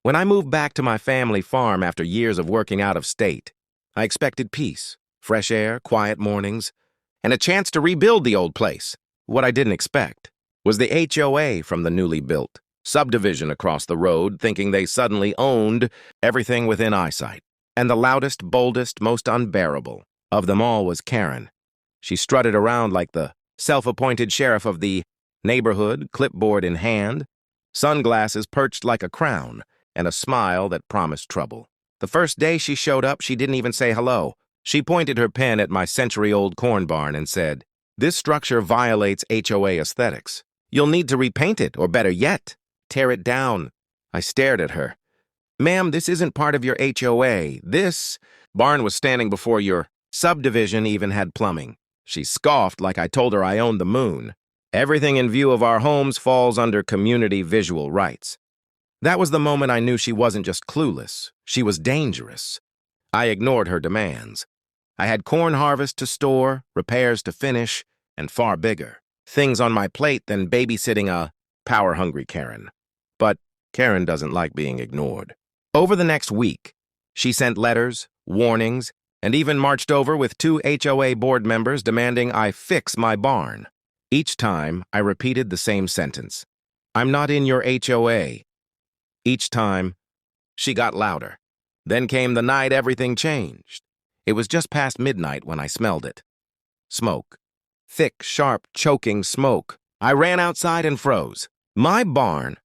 When I moved back to my family farm after years of working out of state, I expected peace, fresh air, quiet mornings, and a chance to rebuild the old place. What I didn't expect was the HOA from the newly built subdivision across the road, thinking they suddenly owned everything within eyesight. And the loudest, boldest, most unbearable of them all was Karen. She strutted around like the self-appointed sheriff of the neighborhood, clipboard in hand, sunglasses perched like a crown, and a smile that promised trouble. The first day she showed up, she didn't even say hello. She pointed her pen at my century-old corn barn and said, "This structure violates HOA aesthetics. You'll need to repaint it, or better yet, tear it down." I stared at her. "Ma'am, this isn't part of your HOA. This barn was standing before your subdivision, even had plumbing." She scoffed like I told her I owned the moon. "Everything in view of our homes falls under community visual rights." That was the moment I knew she wasn't just clueless, she was dangerous. I ignored her demands. I had corn harvest to store, repairs to finish, and far bigger things on my plate than babysitting a power-hungry Karen. But Karen doesn't like being ignored. Over the next week, she sent letters, warnings, and even marched over with 2 HOA board members demanding I fix my barn. Each time, I repeated the same sentence. "I'm not in your HOA." Each time, she got louder. Then came the night everything changed. It was just past midnight when I smelled it. Smoke. Thick, sharp, choking smoke. I ran outside and froze. My barn,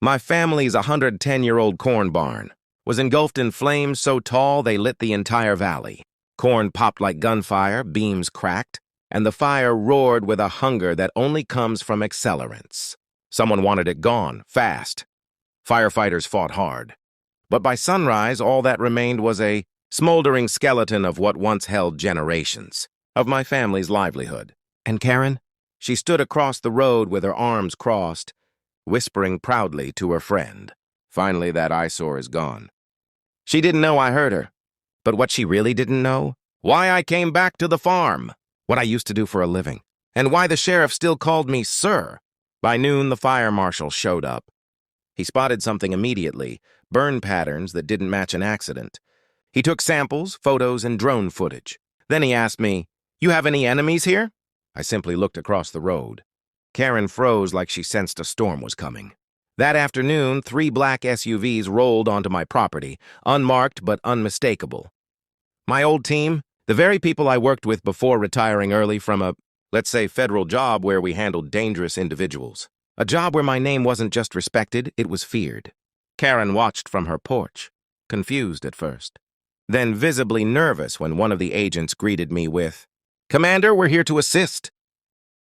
my family's 110-year-old corn barn, was engulfed in flames so tall they lit the entire valley. Corn popped like gunfire, beams cracked, and the fire roared with a hunger that only comes from accelerants. Someone wanted it gone, fast. Firefighters fought hard. But by sunrise, all that remained was a smoldering skeleton of what once held generations of my family's livelihood. And Karen? She stood across the road with her arms crossed, whispering proudly to her friend. "Finally, that eyesore is gone." She didn't know I heard her. But what she really didn't know? Why I came back to the farm, what I used to do for a living, and why the sheriff still called me sir. By noon, the fire marshal showed up. He spotted something immediately, burn patterns that didn't match an accident. He took samples, photos, and drone footage. Then he asked me, "You have any enemies here?" I simply looked across the road. Karen froze like she sensed a storm was coming. That afternoon, 3 black SUVs rolled onto my property, unmarked but unmistakable. My old team, the very people I worked with before retiring early from a, let's say, federal job where we handled dangerous individuals. A job where my name wasn't just respected, it was feared. Karen watched from her porch, confused at first, then visibly nervous when one of the agents greeted me with, "Commander, we're here to assist."